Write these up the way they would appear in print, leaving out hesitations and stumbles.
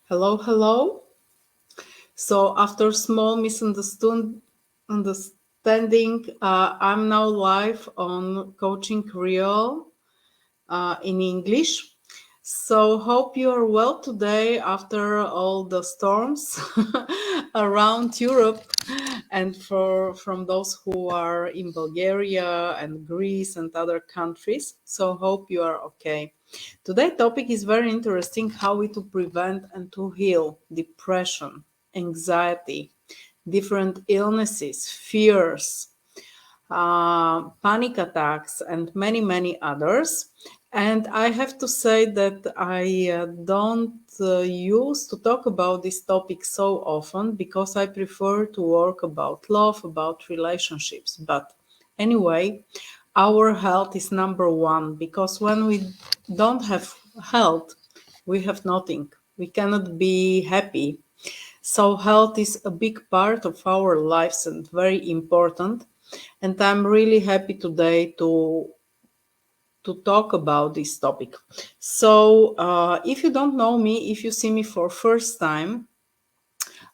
Hello, hello. So after small understanding, I'm now live on Coaching Creole in English. So hope you are well today after all the storms around Europe, and from those who are in Bulgaria and Greece and other countries. So hope you are okay. Today's topic is very interesting: how we to prevent and to heal depression, anxiety, different illnesses, fears, panic attacks, and many, many others. And I have to say that I don't use to talk about this topic so often because I prefer to work about love, about relationships. But anyway, our health is number one because when we don't have health, we have nothing. We cannot be happy. So health is a big part of our lives and very important. And I'm really happy today to talk about this topic. So if you don't know me, if you see me for first time,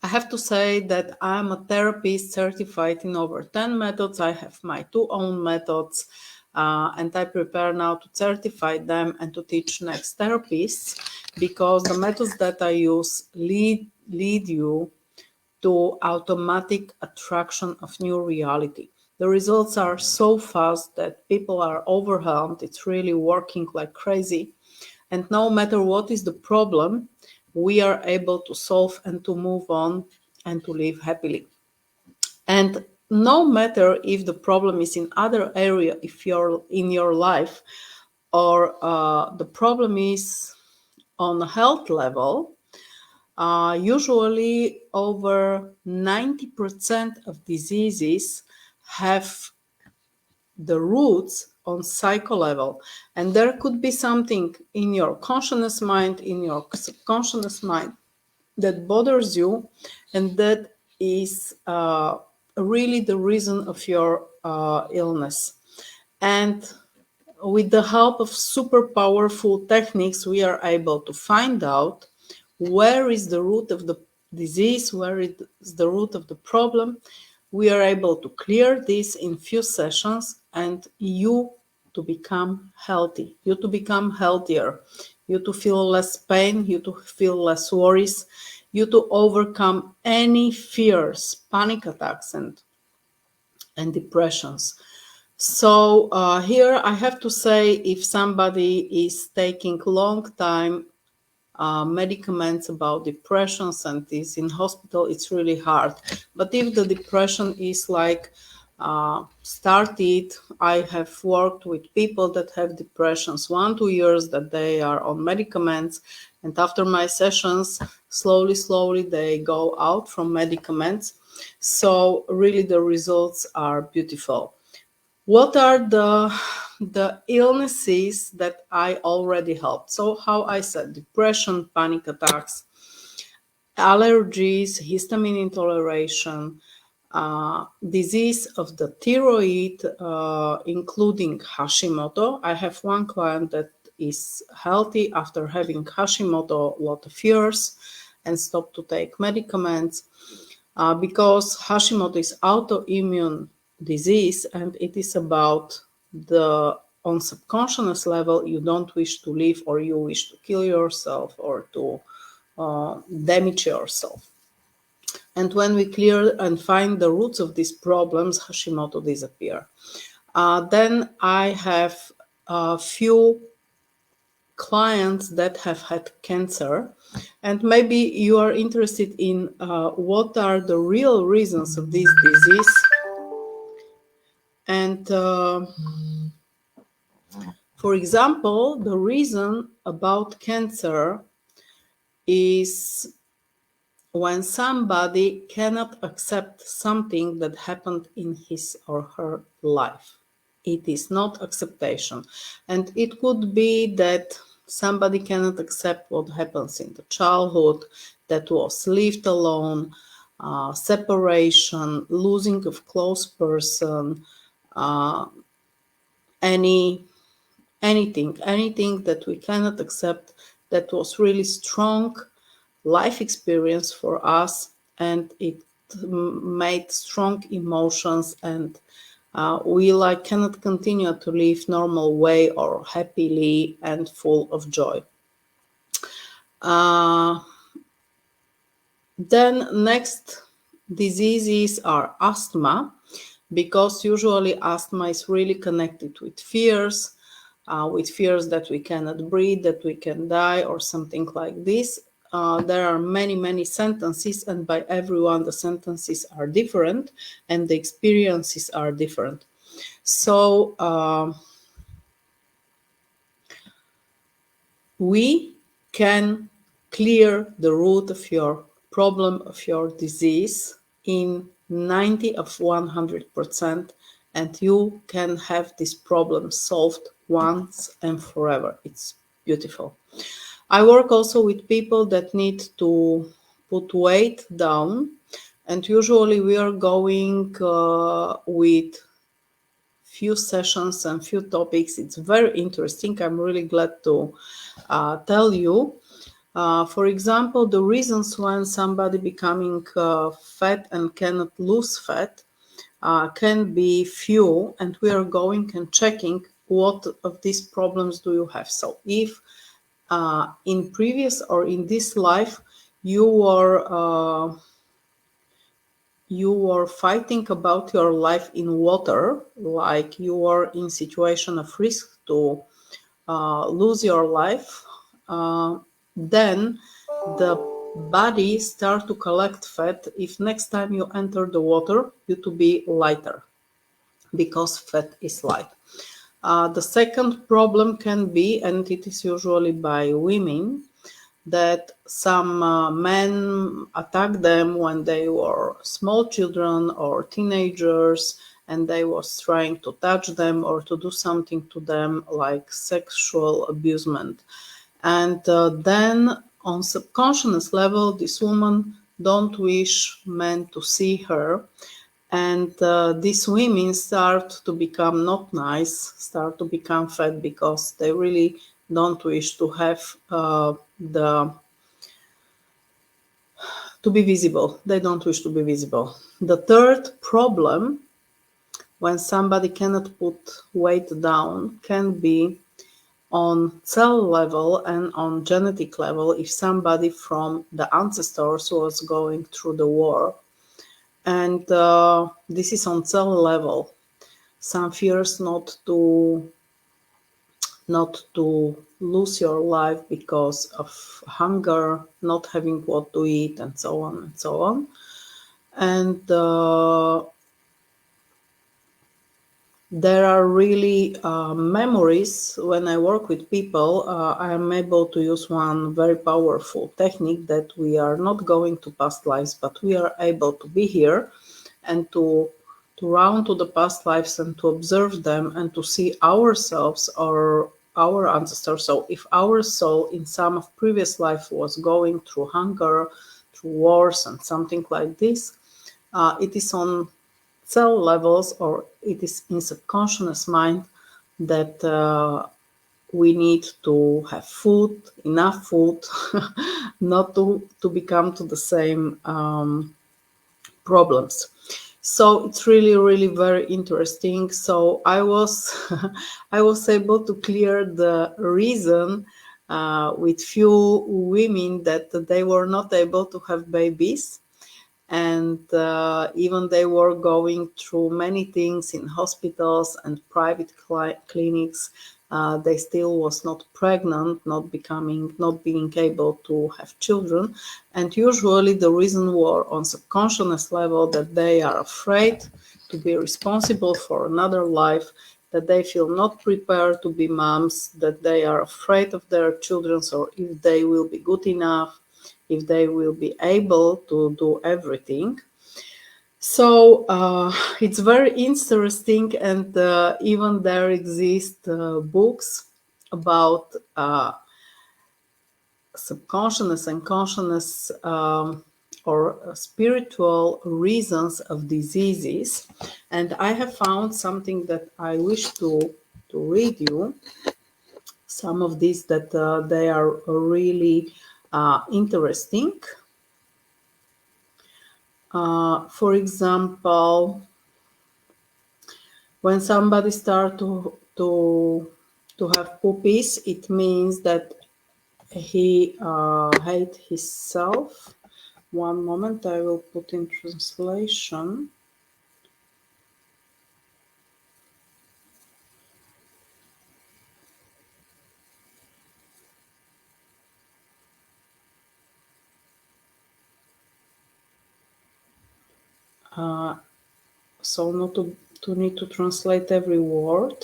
I have to say that I'm a therapist certified in over 10 methods. I have my two own methods, and I prepare now to certify them and to teach next therapists because the methods that I use lead you to automatic attraction of new reality. The results are so fast that people are overwhelmed. It's really working like crazy. And no matter what is the problem, we are able to solve and to move on and to live happily. And no matter if the problem is in other area, if you're in your life, or the problem is on a health level, usually over 90% of diseases have the roots on psycho level, and there could be something in your conscious mind, in your subconscious mind, that bothers you, and that is really the reason of your illness. And with the help of super powerful techniques, we are able to find out where is the root of the disease, where is the root of the problem. We are able to clear this in few sessions, and you to become healthy, you to become healthier, you to feel less pain, you to feel less worries, you to overcome any fears, panic attacks, and depressions. So here I have to say, if somebody is taking long time medicaments about depressions and is in hospital, it's really hard. But if the depression is like started, I have worked with people that have depressions 1-2 years that they are on medicaments, and after my sessions, slowly they go out from medicaments. So really the results are beautiful. What are the illnesses that I already helped? So how I said, depression, panic attacks, allergies, histamine intoleration, disease of the thyroid, including Hashimoto. I have one client that is healthy after having Hashimoto a lot of years and stopped to take medicaments because Hashimoto is autoimmune disease, and it is about the on subconscious level you don't wish to live, or you wish to kill yourself or to damage yourself. And when we clear and find the roots of these problems, Hashimoto disappear. Then I have a few clients that have had cancer, and maybe you are interested in what are the real reasons of this disease. And for example, the reason about cancer is when somebody cannot accept something that happened in his or her life. It is not acceptation. And it could be that somebody cannot accept what happens in the childhood, that was lived alone, separation, losing of close person, uh, anything that we cannot accept that was really strong life experience for us, and it made strong emotions, and we like cannot continue to live normal way or happily and full of joy. Then next diseases are asthma, because usually asthma is really connected with fears that we cannot breathe, that we can die, or something like this. There are many, many sentences, and by everyone the sentences are different and the experiences are different. So we can clear the root of your problem, of your disease, in 90 of 100%, and you can have this problem solved once and forever. It's beautiful. I work also with people that need to put weight down, and usually we are going with few sessions and few topics. It's very interesting. I'm really glad to tell you. For example, the reasons when somebody becoming fat and cannot lose fat can be few, and we are going and checking what of these problems do you have. So if in previous or in this life you were fighting about your life in water, like you were in situation of risk to lose your life, then the body start to collect fat if next time you enter the water you to be lighter, because fat is light. The second problem can be, and it is usually by women, that some men attack them when they were small children or teenagers, and they was trying to touch them or to do something to them like sexual abusement. And then on subconscious level this woman don't wish men to see her, and these women start to become not nice, start to become fat, because they really don't wish to have the to be visible. They don't wish to be visible. The third problem, when somebody cannot put weight down, can be on cell level and on genetic level. If somebody from the ancestors was going through the war, and this is on cell level, some fears not to lose your life because of hunger, not having what to eat, and so on and so on. And there are really memories. When I work with people, I am able to use one very powerful technique, that we are not going to past lives, but we are able to be here and to round to the past lives and to observe them and to see ourselves or our ancestors. So if our soul in some of previous life was going through hunger, through wars and something like this, it is on cell levels, or it is in subconscious mind, that we need to have food, enough food, not to become to the same problems. So it's really, really very interesting. So I was I was able to clear the reason with few women that they were not able to have babies, and even they were going through many things in hospitals and private clinics. They still was not pregnant, not being able to have children, and usually the reason were on subconscious level, that they are afraid to be responsible for another life, that they feel not prepared to be moms, that they are afraid of their children, or if they will be good enough, if they will be able to do everything. So it's very interesting, and even there exist books about subconscious and conscious or spiritual reasons of diseases. And I have found something that I wish to read you. Some of these that they are really interesting. For example, when somebody starts to have puppies, it means that he hate himself. One moment, I will put in translation. So not to need to translate every word.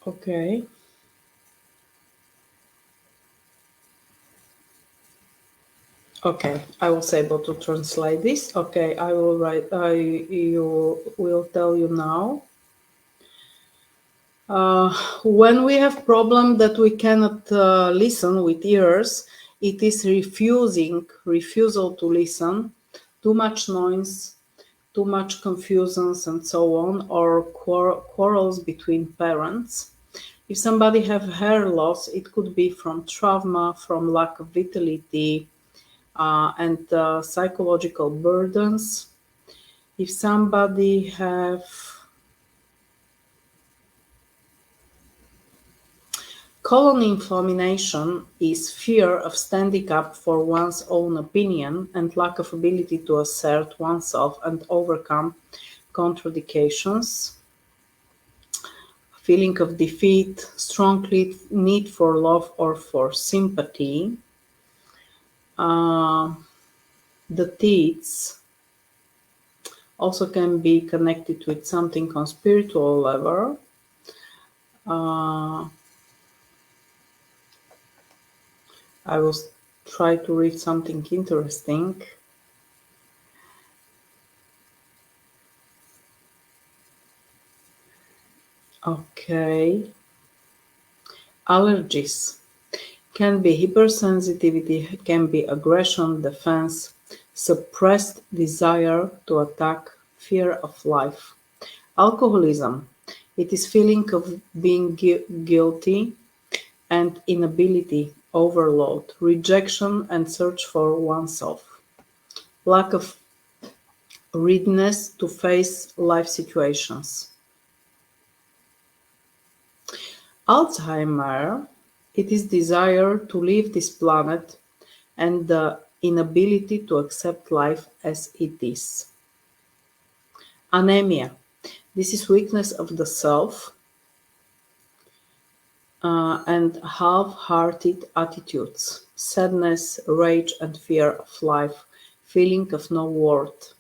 Okay. Okay, I was able to translate this. Okay, I will write. You will tell you now. When we have problem that we cannot listen with ears, it is refusal to listen, too much noise, too much confusions and so on, or quarrels between parents. If somebody have hair loss, it could be from trauma, from lack of vitality, and psychological burdens. If somebody have colon inflammation, is fear of standing up for one's own opinion and lack of ability to assert oneself and overcome contradictions. Feeling of defeat, strong need for love or for sympathy. Uh, the teeth also can be connected with something on spiritual level. Uh, I will try to read something interesting. Okay. Allergies can be hypersensitivity, can be aggression, defense, suppressed desire to attack, fear of life. Alcoholism, it is feeling of being guilty and inability, overload, rejection and search for oneself. Lack of readiness to face life situations. Alzheimer, it is desire to leave this planet and the inability to accept life as it is. Anemia, this is weakness of the self and half-hearted attitudes, sadness, rage and fear of life, feeling of no worth.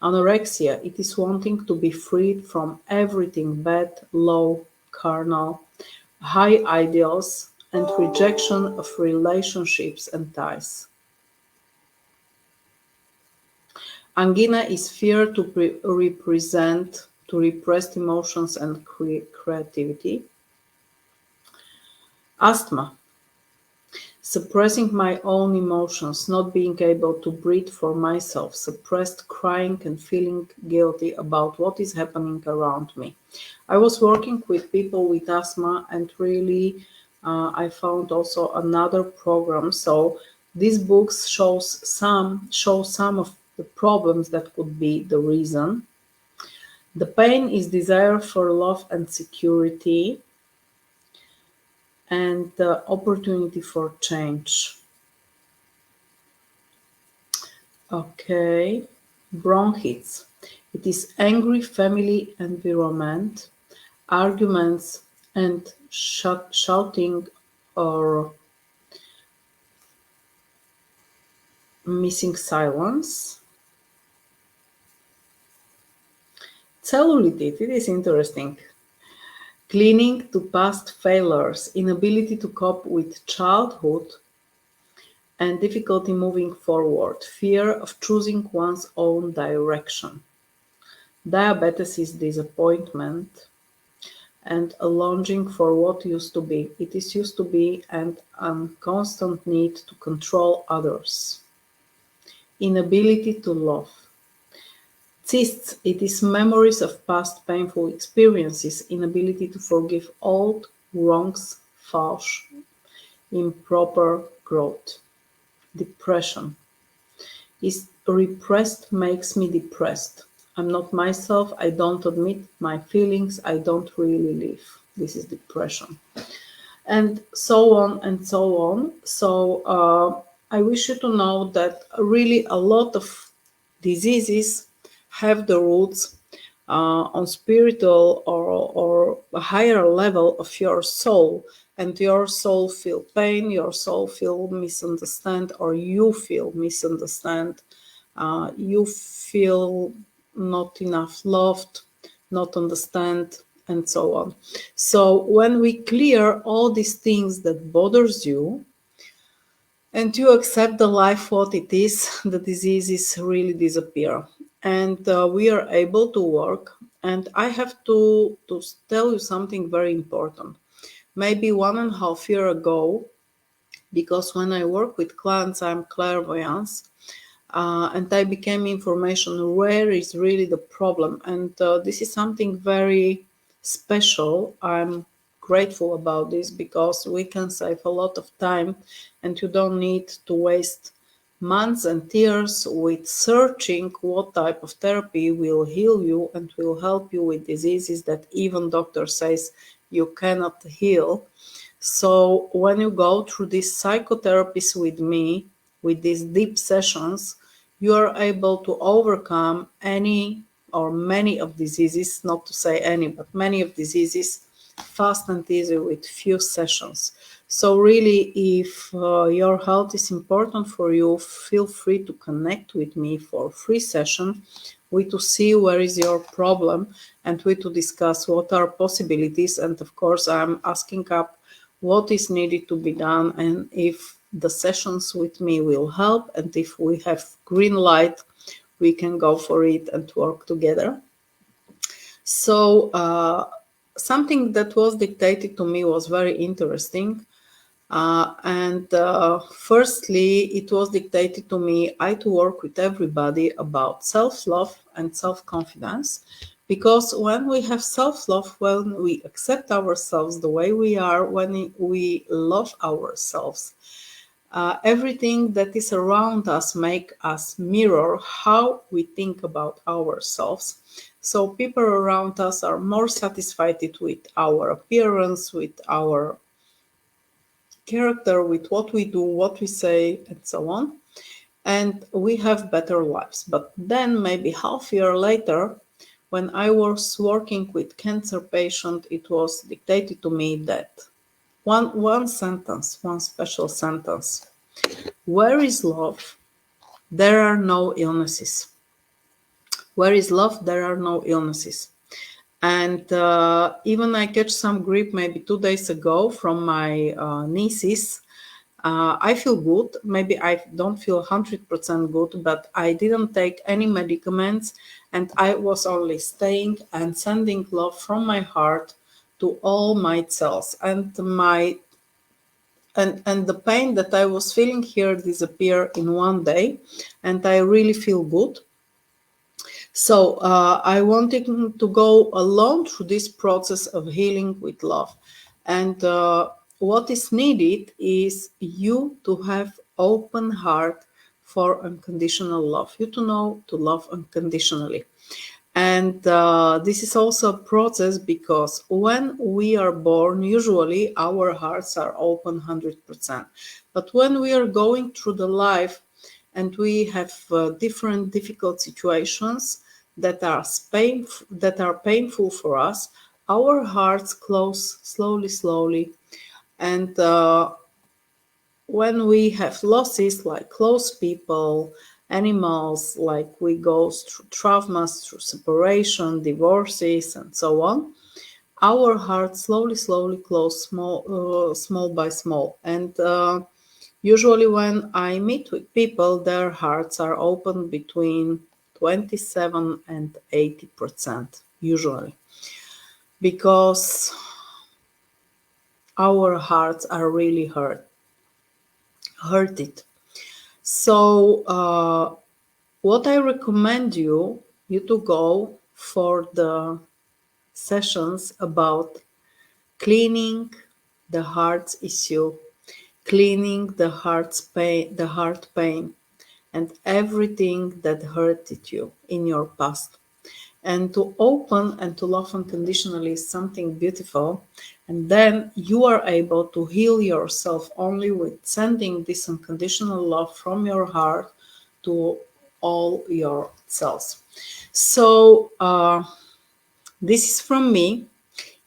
Anorexia, it is wanting to be freed from everything bad, low, carnal, high ideals, and rejection of relationships and ties. Angina is fear to repressed emotions and creativity. Asthma, suppressing my own emotions, not being able to breathe for myself, suppressed crying and feeling guilty about what is happening around me. I was working with people with asthma and really I found also another program. So these books show some of the problems that could be the reason. The pain is desire for love and security and the opportunity for change. Okay, bronchitis. It is angry family environment, arguments and shouting or missing silence. Cellulite, it is interesting. Clinging to past failures, inability to cope with childhood and difficulty moving forward, fear of choosing one's own direction. Diabetes is disappointment and a longing for what used to be. It is used to be and a constant need to control others. Inability to love. Cysts, it is memories of past painful experiences, inability to forgive old wrongs, false, improper growth. Depression is repressed makes me depressed. I'm not myself, I don't admit my feelings, I don't really live. This is depression. And so on and so on. So I wish you to know that really a lot of diseases have the roots on spiritual or a higher level of your soul, and your soul feel pain, your soul feel misunderstand, or you feel misunderstand, you feel not enough loved, not understand, and so on. So when we clear all these things that bothers you, and you accept the life what it is, the diseases really disappear, and we are able to work. And I have to tell you something very important. Maybe 1.5 years ago, because when I work with clients, I'm clairvoyance, and I became information where is really the problem. And this is something very special. I'm grateful about this because we can save a lot of time, and you don't need to waste months and years with searching what type of therapy will heal you and will help you with diseases that even doctor says you cannot heal. So when you go through these psychotherapies with me, with these deep sessions, you are able to overcome any or many of diseases, not to say any, but many of diseases fast and easy with few sessions. So really, if your health is important for you, feel free to connect with me for free session. We to see where is your problem, and we to discuss what are possibilities. And of course, I'm asking up what is needed to be done, and if the sessions with me will help, and if we have green light, we can go for it and work together. So something that was dictated to me was very interesting. And firstly, it was dictated to me I to work with everybody about self-love and self-confidence, because when we have self-love, when we accept ourselves the way we are, when we love ourselves, everything that is around us make us mirror how we think about ourselves. So people around us are more satisfied with our appearance, with our character, with what we do, what we say, and so on. And we have better lives. But then maybe half year later, when I was working with cancer patient, it was dictated to me that one sentence, one special sentence. Where is love? There are no illnesses. Where is love? There are no illnesses. And even I catch some grief maybe 2 days ago from my nieces. I feel good. Maybe I don't feel 100% good, but I didn't take any medicaments, and I was only staying and sending love from my heart to all my cells, and and the pain that I was feeling here disappeared in one day, and I really feel good. So I wanted to go alone through this process of healing with love. And what is needed is you to have open heart for unconditional love. You to know to love unconditionally. And this is also a process because when we are born, usually our hearts are open 100%. But when we are going through the life and we have different difficult situations that are painful for us, our hearts close slowly, slowly. And when we have losses like close people, animals, like we go through traumas, through separation, divorces, and so on, our heart slowly, slowly close small by small. And usually when I meet with people, their hearts are open between 27 and 80%, usually, because our hearts are really hurted. So what I recommend you you to go for the sessions about cleaning the heart's issue, cleaning the heart pain, and everything that hurted you in your past. And to open and to love unconditionally is something beautiful. And then you are able to heal yourself only with sending this unconditional love from your heart to all your cells. So, this is from me.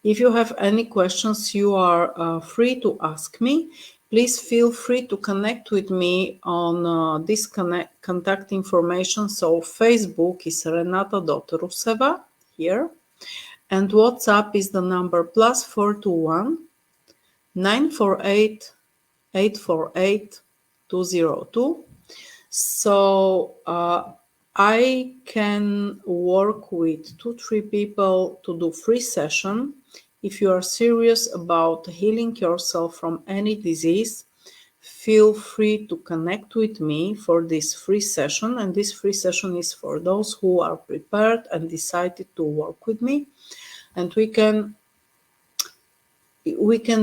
If you have any questions, you are free to ask me. Please feel free to connect with me on this contact information. So Facebook is Renata.Russeva here, and WhatsApp is the number +421 948 848 202. So I can work with 2-3 people to do free session. If you are serious about healing yourself from any disease, feel free to connect with me for this free session. And this free session is for those who are prepared and decided to work with me. And we can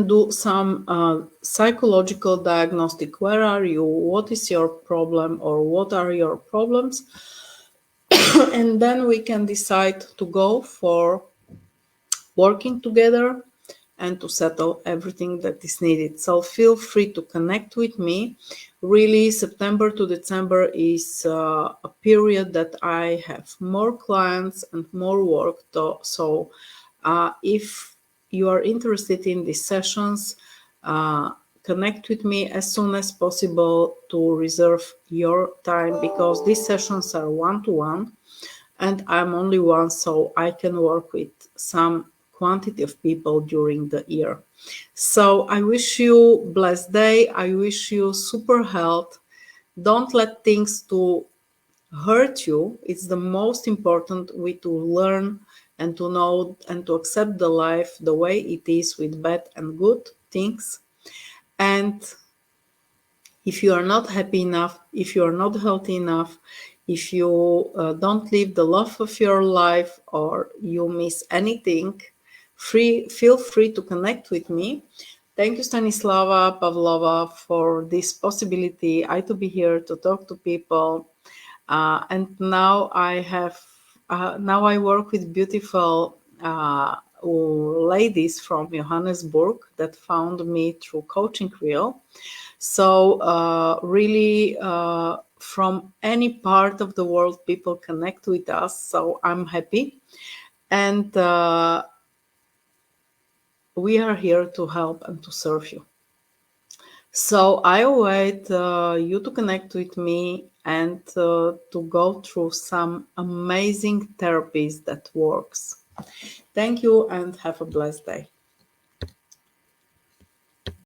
do some psychological diagnostic. Where are you? What is your problem, or what are your problems? And then we can decide to go for working together and to settle everything that is needed. So feel free to connect with me. Really, September to December is a period that I have more clients and more work. So if you are interested in these sessions, connect with me as soon as possible to reserve your time, because these sessions are one-to-one and I'm only one, so I can work with some quantity of people during the year. So I wish you blessed day. I wish you super health. Don't let things to hurt you. It's the most important way to learn and to know and to accept the life the way it is, with bad and good things. And if you are not happy enough, if you are not healthy enough, if you don't live the love of your life, or you miss anything, feel free to connect with me. Thank you, Stanislava Pavlova, for this possibility. I to be here to talk to people. And now now I work with beautiful ladies from Johannesburg that found me through Coaching Real. So really, from any part of the world, people connect with us. So I'm happy, and we are here to help and to serve you. So I await you to connect with me and to go through some amazing therapies that works. Thank you and have a blessed day.